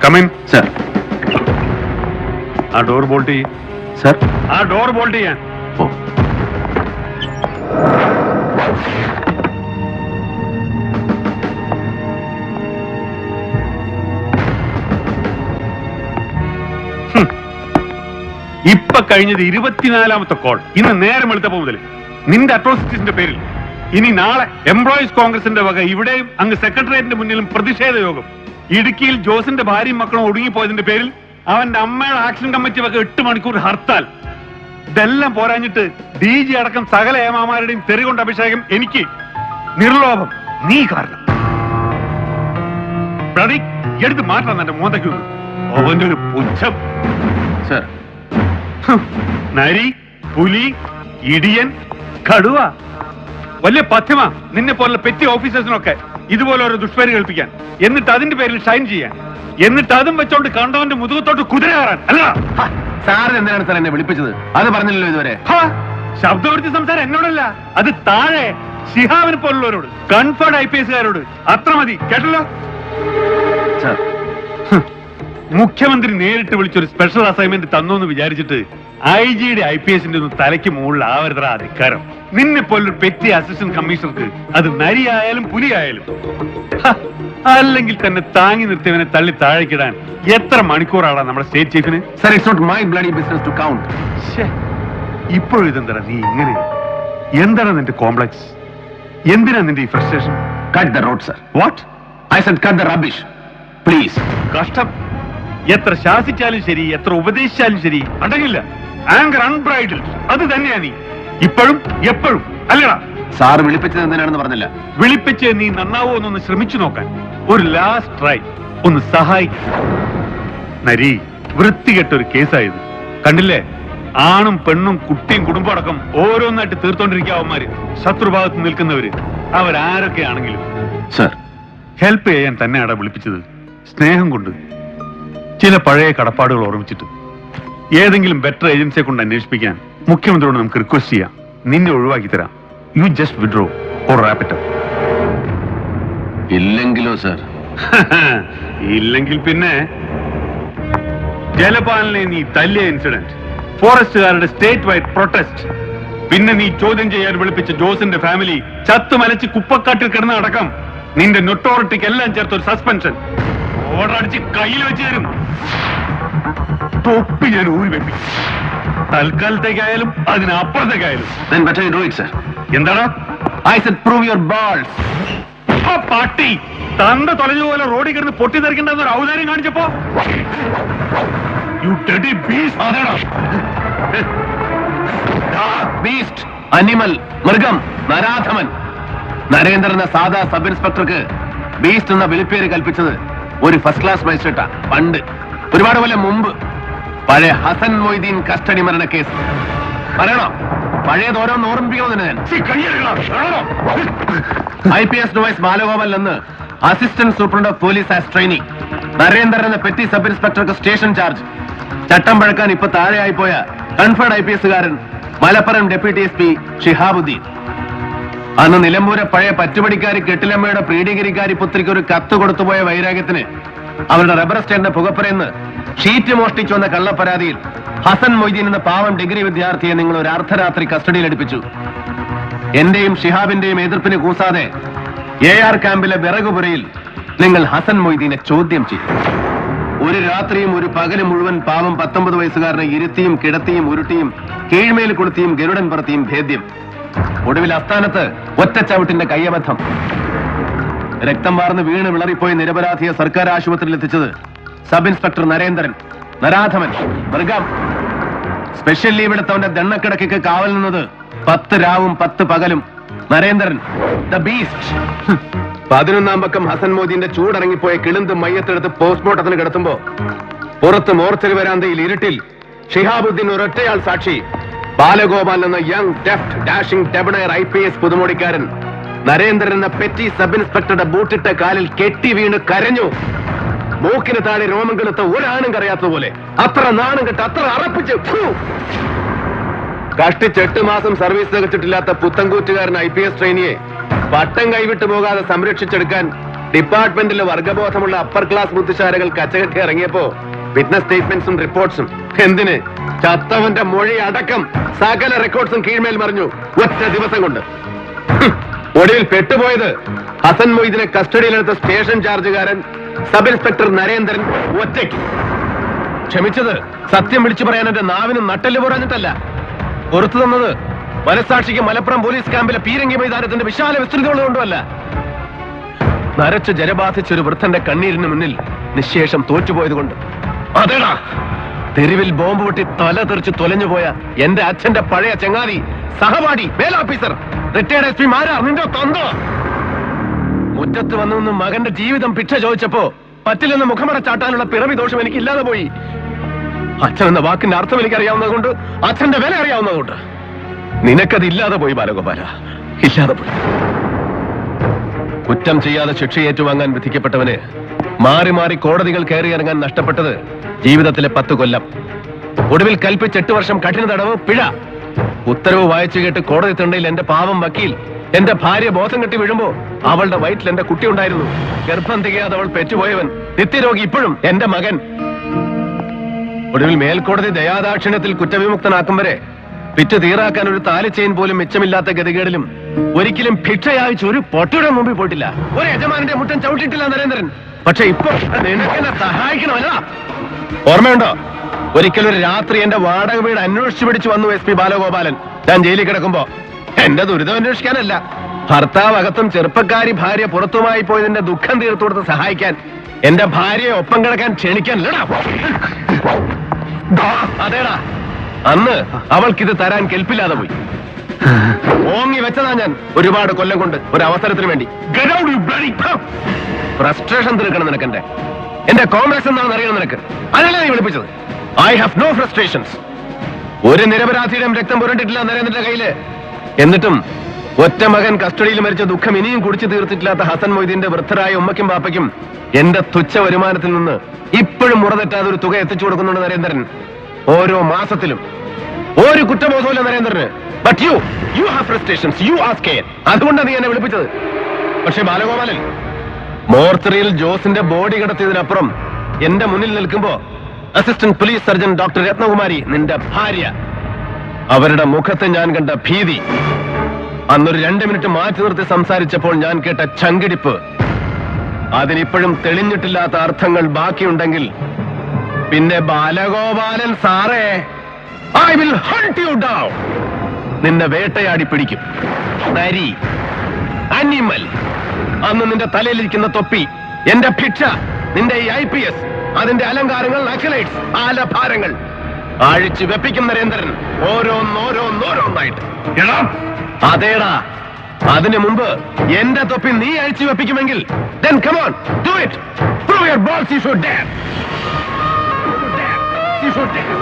Come in sir. ആ door bolt ചെയ്യ. Sir, ആ ഡോർ ബോൾട്ട് ചെയ്യാൻ. ഓ. ഇപ്പൊ കഴിഞ്ഞത് 24ാമത്തെ കോൾ. ഇന്ന് നേരം വെളുത്തപ്പോ മുതൽ നിന്റെ അട്രോസിറ്റീസിന്റെ പേരിൽ ഇനി നാളെ എംപ്ലോയീസ് കോൺഗ്രസിന്റെ വക ഇവിടെയും അങ്ങ് സെക്രട്ടേറിയറ്റിന്റെ മുന്നിലും പ്രതിഷേധ യോഗം. ഇടുക്കിയിൽ ജോസിന്റെ ഭാര്യയും മക്കളും ഒടുങ്ങിപ്പോയതിന്റെ പേരിൽ അവന്റെ അമ്മയുടെ ആക്ഷൻ കമ്മിറ്റി വക 8 മണിക്കൂർ ഹർത്താൽ. ഇതെല്ലാം പോരാഞ്ഞിട്ട് DG അടക്കം സകല ഏമാമാരുടെയും തെറി കൊണ്ട് അഭിഷേകം എനിക്ക്. നിർലോഭം നീ കാരണം. എടുത്ത് മാറ്റണം എന്റെ മോന്തയ്ക്ക്. അവന്റെ ഒരു പുച്ഛം. സർ. നരി, പുലി, ഇടിയൻ, കടുവ, വലിയ പഥ്യമാ നിന്നെ പോലുള്ള പെറ്റി ഓഫീസേഴ്സിനൊക്കെ ഇതുപോലെ ഓരോ ദുഷ്പേര് കേൾപ്പിക്കാൻ. എന്നിട്ട് അതിന്റെ പേരിൽ ഷൈൻ ചെയ്യാൻ. എന്നിട്ട് അതും വെച്ചോണ്ട് കണ്ടവന്റെ മുതുകത്തോട്ട് കുതിര കയറാൻ. അല്ല സാറിന് എന്തിനാണ് സാർ എന്നെ വിളിപ്പിച്ചത്? അത് പറഞ്ഞില്ലല്ലോ ഇതുവരെ. ശബ്ദവൃത്തി സംസാരം എന്നോടല്ല, അത് താഴെ ശിഹാബിനെ പോലുള്ളവരോട്, കൺഫേർഡ് IPSകാരോട്. അത്ര മതി, കേട്ടല്ലോ. മുഖ്യമന്ത്രി നേരിട്ട് വിളിച്ചൊരു സ്പെഷ്യൽ അസൈൻമെന്റ് തന്നോന്ന് വിചാരിച്ചിട്ട് IG-യുടെ IPSന്റെ ഒന്നും തലയ്ക്ക് മുകളിൽ ആവരുത അധികാരം. നിന്നെ പോലൊരു പെറ്റി അസിസ്റ്റന്റ് കമ്മീഷണർക്ക് അത് നരിയായാലും പുലിയായാലും. അല്ലെങ്കിൽ തന്നെ താങ്ങി നിർത്തിയവനെ തള്ളി താഴേക്കിടാൻ എത്ര മണിക്കൂറാണ് നമ്മുടെ സ്റ്റേറ്റ് ചീഫിന്? Sir, it's not my bloody business to count. ഇപ്പോഴും ഇതെന്താ നീ ഇങ്ങനെ? എന്താണ് നിന്റെ കോംപ്ലക്സ്? എന്തിനാ നിന്റെ ഈ frustration? Cut the road sir. What? I said cut the rubbish please. കഷ്ടം. എത്ര ശാസിച്ചാലും ശരി, എത്ര ഉപദേശിച്ചാലും ശരി, അടങ്ങില്ല. ആങ്കർ അൺബ്രൈഡൽ. അത് തന്നെയാ നീ ഇപ്പോഴും എപ്പോഴും. അല്ലടാ, സാർ വിളിപ്പിച്ചത് എന്തിനാണെന്ന് പറഞ്ഞില്ല. വിളിപ്പിച്ച് നീ നന്നാവോ എന്നൊന്ന് ശ്രമിച്ചു നോക്കാൻ. ഒരു ലാസ്റ്റ് ട്രൈ. ഒന്ന് സഹായിക്കും. നരി, വൃത്തികെട്ടൊരു കേസായത് കണ്ടില്ലേ? ആണും പെണ്ണും കുട്ടിയും കുടുംബം അടക്കം ഓരോന്നായിട്ട് തീർത്തോണ്ടിരിക്കുക അവന്മാര്. ശത്രുഭാഗത്ത് നിൽക്കുന്നവര് അവരാരൊക്കെയാണെങ്കിലും. സർ, ഹെൽപ്പ് ചെയ്യാൻ തന്നെയാടാ വിളിപ്പിച്ചത്. സ്നേഹം കൊണ്ട്, ചില പഴയ കടപ്പാടുകൾ ഓർമ്മിച്ചിട്ട്. ഏതെങ്കിലും ബെറ്റർ ഏജൻസിയെ കൊണ്ട് അന്വേഷിപ്പിക്കാൻ മുഖ്യമന്ത്രിയോട് നമുക്ക് റിക്വസ്റ്റ് ചെയ്യാം. നിന്നെ ഒഴിവാക്കി തരാം. You just withdraw or wrap it up. ഇല്ലെങ്കിലോ സർ? ഇല്ലെങ്കിൽ പിന്നെ ജലപാലിനെ നീ തല്ലിയ ഇൻസിഡന്റ്, ഫോറസ്റ്റുകാരുടെ സ്റ്റേറ്റ് വൈഡ് പ്രൊട്ടസ്റ്റ്, പിന്നെ നീ ചോദ്യം ചെയ്യാൻ വിളിപ്പിച്ച ജോസിന്റെ ഫാമിലി ചത്തുമലച്ച് കുപ്പക്കാട്ടിൽ കിടന്ന അടക്കം നിന്റെ നൊട്ടോറിറ്റിക്ക് എല്ലാം ചേർത്ത് ഒരു സസ്പെൻഷൻ ഓർഡർ അടിച്ച് കയ്യിൽ വെച്ച് തരും. തൊപ്പി ഞാൻ ഊരി വെപ്പിക്കും. തൽക്കാലത്തേക്കായാലും അതിനപ്പുറത്തേക്കായാലും. Then better you do it, sir. എന്താണ്? I said prove your balls. ആ പാട്ടി തന്റെ തൊലഞ്ഞുപോലെ റോഡിൽ കിടന്ന് പൊട്ടിത്തെറിക്കണ്ടെന്ന് ഒരു ഔദാര്യം കാണിച്ചപ്പോ യു ഡെഡി ബീസ്റ്റ്. ബീസ്റ്റ്, അനിമൽ, മൃഗം, നരാധമൻ. നരേന്ദ്രൻ എന്ന സാധാ സബ് ഇൻസ്പെക്ടർക്ക് ബീസ്റ്റ് എന്ന വിളിപ്പേര് കൽപ്പിച്ചത് ഒരു ഫസ്റ്റ് ക്ലാസ് മജിസ്ട്രേറ്റാ. പണ്ട്, ഒരുപാട് കൊല്ലം മുമ്പ്, പഴയ ഹസൻ മൊയ്തീൻ കസ്റ്റഡി മരണ കേസ്. പറയണോ? പഴയത് ഓരോന്ന് ഓർമ്മിപ്പിക്കണമെന്ന് ഞാൻ. IPS വൈസ് ബാലഗോപാൽ എന്ന് assistant superintendent of police as trainee. Narendran എന്ന പെറ്റി സബ് ഇൻസ്പെക്ടർക്ക് സ്റ്റേഷൻ ചാർജ്. ചട്ടം പഴക്കാൻ ഇപ്പൊ താഴെയായി പോയ കൺഫേർഡ് IPSകാരൻ മലപ്പുറം ഡെപ്യൂട്ടി SP ഷിഹാബുദ്ദീൻ. അന്ന് നിലമ്പൂരെ പഴയ പറ്റുപടിക്കാരി കെട്ടിലമ്മയുടെ പ്രീഡിഗിരിക്കാരി പുത്രിക്ക് ഒരു കത്ത് കൊടുത്തുപോയ വൈരാഗ്യത്തിന് അവരുടെ റബ്ബർ എസ്റ്റേറ്റിന്റെ പുകപ്പുരയെന്ന് ഷീറ്റ് മോഷ്ടിച്ചു വന്ന കള്ളപ്പരാതിയിൽ ഹസൻ മൊയ്തീൻ എന്ന പാവം ഡിഗ്രി വിദ്യാർത്ഥിയെ നിങ്ങൾ ഒരു അർദ്ധരാത്രി കസ്റ്റഡിയിൽ എടുപ്പിച്ചു. എന്റെയും ഷിഹാബിന്റെയും എതിർപ്പിന് കൂസാതെ AR ക്യാമ്പിലെ വിറകുപുരയിൽ നിങ്ങൾ ഹസൻ മൊയ്തീനെ ചോദ്യം ചെയ്തു. ഒരു രാത്രിയും ഒരു പകലും മുഴുവൻ പാവം 19 വയസ്സുകാരനെ ഇരുത്തിയും കിടത്തിയും ഉരുട്ടിയും കീഴ്മേൽ കൊളുത്തിയും ഗരുഡൻ പറത്തിയും ഭേദ്യം. ഒടുവിൽ അസ്ഥാനത്ത് ഒറ്റച്ചവിട്ടിന്റെ കയ്യബദ്ധം. രക്തം വാർന്ന് വീണ് വിളറിപ്പോയി നിരപരാധിയെ സർക്കാർ ആശുപത്രിയിൽ എത്തിച്ചത് സബ് ഇൻസ്പെക്ടർ നരേന്ദ്രൻ, നരാധമൻ, മൃഗം. സ്പെഷ്യൽ ലീവ് എടുത്തവന്റെ ദണ്ണക്കിടക്ക് കാവൽ നിന്നത് 10 രാവും 10 പകലും നരേന്ദ്രൻ, ദ ബീസ്റ്റ്. 11-ാം പക്കം ഹസൻ മോദിന്റെ ചൂടിറങ്ങിപ്പോയ കിളുന്ത് മയ്യത്തെടുത്ത് പോസ്റ്റ്മോർട്ടത്തിന് കിടത്തുമ്പോ പുറത്ത് മോർച്ചറി വരാന്തയിൽ ഇരുട്ടിൽ ഷിഹാബുദ്ദീൻ ഒരൊറ്റയാൾ സാക്ഷി. ബാലഗോപാൽ എന്ന young deft dashing debonair IPS പുതുമോടിക്കാരൻ നരേന്ദ്രൻ എന്ന പെറ്റി സബ് ഇൻസ്പെക്ടറുടെ ബൂട്ടിട്ട കാലിൽ കെട്ടി വീണ് കരഞ്ഞു. മൂക്കിന് താഴെ രോമം കെളുത്ത ഒരാണും കറിയാത്തതുപോലെ. അത്ര നാണം കെട്ട്, അത്ര അറപ്പിച്ച് കഷ്ടിച്ച് 8 മാസം സർവീസ് തികച്ചിട്ടില്ലാത്ത പുത്തൻകൂറ്റുകാരൻ IPS ട്രെയിനിയെ പട്ടം കൈവിട്ടു പോകാതെ സംരക്ഷിച്ചെടുക്കാൻ ഡിപ്പാർട്ട്മെന്റിൽ വർഗബോധമുള്ള അപ്പർ ക്ലാസ് ബുദ്ധിശാലകൾ കച്ചകെട്ടി ഇറങ്ങിയപ്പോ വിറ്റ്നസ് സ്റ്റേറ്റ്മെന്റ്സും റിപ്പോർട്ട്സും എന്തിന് ചത്തവന്റെ മൊഴി അടക്കം സകല റെക്കോർഡ്സും കീഴ്മേൽ മറിഞ്ഞു ഒറ്റ ദിവസം കൊണ്ട്. ഒടുവിൽ പെട്ടുപോയത് ഹസൻ മൊയ്ദിനെ കസ്റ്റഡിയിലെടുത്ത സ്റ്റേഷൻ ചാർജുകാരൻ സബ് ഇൻസ്പെക്ടർ നരേന്ദ്രൻ ഒറ്റയ്ക്ക്. ക്ഷമിച്ചത് സത്യം വിളിച്ചു പറയാൻ എന്റെ നാവിനും നട്ടല് പറഞ്ഞിട്ടല്ല, പുറത്തു തന്നത് മനസാക്ഷിക്ക് മലപ്പുറം പോലീസ് ക്യാമ്പിലെ പീരങ്കി മൈതാനത്തിന്റെ വിശാല വിസ്തൃതികളുകൊണ്ടുമല്ല, നരച്ച് ജലബാധിച്ചൊരു വൃദ്ധന്റെ കണ്ണീരിന് മുന്നിൽ നിശേഷം തോറ്റുപോയത് കൊണ്ട്. അതേടാ, തെരുവിൽ ബോംബ് പൊട്ടി തല തെറിച്ച് തൊലഞ്ഞുപോയ എന്റെ അച്ഛന്റെ പഴയ ചങ്ങാതി, സഹപാഠി, മേലോഫീസർ, റിട്ടയർഡ് SP മാരാർ നിന്റെ തന്തോ മുറ്റത്ത് വന്നു നിന്ന് മകന്റെ ജീവിതം ഭിക്ഷ ചോദിച്ചപ്പോ പറ്റില്ലെന്ന് മുഖമടച്ചാട്ടാനുള്ള പിറവി ദോഷം എനിക്ക് ഇല്ലാതെ പോയി. അച്ഛൻ എന്ന വാക്കിന്റെ അർത്ഥം എനിക്ക് അറിയാവുന്നതുകൊണ്ട്, അച്ഛന്റെ വില അറിയാവുന്നതുകൊണ്ട്. നിനക്കത് ഇല്ലാതെ പോയി ബാലഗോപാല, ഇല്ലാതെ പോയി. കുറ്റം ചെയ്യാതെ ശിക്ഷ ഏറ്റുവാങ്ങാൻ വിധിക്കപ്പെട്ടവന് മാറി മാറി കോടതികൾ കയറിയിറങ്ങാൻ നഷ്ടപ്പെട്ടത് ജീവിതത്തിലെ 10 കൊല്ലം. ഒടുവിൽ കൽപ്പിച്ച് 8 വർഷം കഠിന തടവ്, പിഴ. ഉത്തരവ് വായിച്ചു കേട്ട് കോടതി തിണ്ടയിൽ എന്റെ പാവം വക്കീൽ എന്റെ ഭാര്യ ബോധം കെട്ടി വീഴുമ്പോ അവളുടെ വയറ്റിൽ എന്റെ കുട്ടി ഉണ്ടായിരുന്നു. ഗർഭം തികയാതെ അവൾ പെറ്റുപോയവൻ, നിത്യരോഗി, ഇപ്പോഴും എന്റെ മകൻ. ഒടുവിൽ മേൽക്കോടതി ദയാദാക്ഷിണ്യത്തിൽ കുറ്റവിമുക്തനാക്കും വരെ പിറ്റ് തീറാക്കാൻ ഒരു താലിച്ചെയിൻ പോലും മിച്ചമില്ലാത്ത ഗതികേടിലും ഒരിക്കലും ഭിക്ഷയായിച്ച് ഒരു പൊട്ടിയുടെ മുമ്പിൽ പോയിട്ടില്ല. ഒരു യജമാനന്റെ മുട്ടൻ ചവിട്ടിയിട്ടില്ല നരേന്ദ്രൻ. പക്ഷെ ഇപ്പൊ നിനക്കെന്നെ സഹായിക്കണമല്ല. ഓർമ്മയുണ്ടോ, ഒരിക്കലൊരു രാത്രി എന്റെ വാടക വീട് അന്വേഷിച്ചു പിടിച്ചു വന്നു SP ബാലഗോപാലൻ. ഞാൻ ജയിലിൽ കിടക്കുമ്പോ എന്റെ ദുരിതം അന്വേഷിക്കാനല്ല, ഭർത്താവ് അകത്തും ചെറുപ്പക്കാരി ഭാര്യ പുറത്തുമായി പോയതിന്റെ ദുഃഖം തീർത്തു കൊടുത്ത് സഹായിക്കാൻ, എന്റെ ഭാര്യയെ ഒപ്പം കിടക്കാൻ ക്ഷണിക്കാനല്ലടാ. അതേടാ, അന്ന് അവൾക്കിത് തരാൻ കെൽപ്പില്ലാതെ പോയി. ഓങ്ങി വെച്ചതാ ഞാൻ ഒരുപാട് കൊല്ലം കൊണ്ട് ഒരു അവസരത്തിന് വേണ്ടി. ഫ്രസ്ട്രേഷൻ തീർക്കണം നിനക്കെന്റെ. എന്റെ കോംപ്ലക്സ് എന്താണെന്ന് അറിയണം നിനക്ക്. അതല്ലേ നീ വിളിപ്പിച്ചത്. I have no frustrations. ഒരു നിരപരാധിയുടെയും രക്തം പുരണ്ടിട്ടില്ല നരേന്ദ്രന്റെ കയ്യില്. എന്നിട്ടും ഒറ്റ മകൻ കസ്റ്റഡിയിൽ മരിച്ച ദുഃഖം ഇനിയും കുടിച്ചു തീർത്തിട്ടില്ലാത്ത ഹസൻ മൊയ്തീന്റെ വൃദ്ധരായ ഉമ്മയ്ക്കും പാപ്പയ്ക്കും എന്റെ തുച്ഛ വരുമാനത്തിൽ നിന്ന് ഇപ്പോഴും മുറതെറ്റാതെ ഒരു തുക എത്തിച്ചു കൊടുക്കുന്നുണ്ട് നരേന്ദ്രൻ. ഓരോ മാസത്തിലും ഒരു കുറ്റബോധമില്ല നരേന്ദ്രന്. But you have frustrations, you are scared. അതുകൊണ്ടാണ് നീ എന്നെ വിളിപ്പിച്ചത്. പക്ഷെ ബാലഗോപാലൻ, മോർച്ചറിയിൽ ജോസിന്റെ ബോഡി കിടത്തിയതിനപ്പുറം എന്റെ മുന്നിൽ നിൽക്കുമ്പോ assistant police surgeon doctor Ratnakumari, നിന്റെ ഭാര്യ, അവരുടെ മുഖത്ത് ഞാൻ കണ്ട ഭീതി, അന്നൊരു 2 മിനിറ്റ് മാറ്റി നിർത്തി സംസാരിച്ചപ്പോൾ ഞാൻ കേട്ട ചങ്കിടിപ്പ്, അതിനിപ്പോഴും തെളിഞ്ഞിട്ടില്ലാത്ത അർത്ഥങ്ങൾ ബാക്കിയുണ്ടെങ്കിൽ പിന്നെ ബാലഗോപാലൻ സാറേ, I will hunt you down. നിന്നെ വേട്ടയാടി പിടിക്കും. നരി, അനിമൽ. അന്ന് നിന്റെ തലയിലിരിക്കുന്ന തൊപ്പി, എന്റെ ഭിക്ഷ, നിന്റെ ഈ IPS, അതിന്റെ അലങ്കാരങ്ങൾ, നക്സലൈറ്റ്സ്, ആലഭാരങ്ങൾ അഴിച്ചു വെപ്പിക്കും നരേന്ദ്രൻ, ഓരോന്നോരോന്നോരോന്നായിട്ട്. അതേടാ, അതിനു മുമ്പ് എന്റെ തൊപ്പി നീ അഴിച്ചു വെപ്പിക്കുമെങ്കിൽ then come on, do it. Prove your balls, you should dare. You should dare.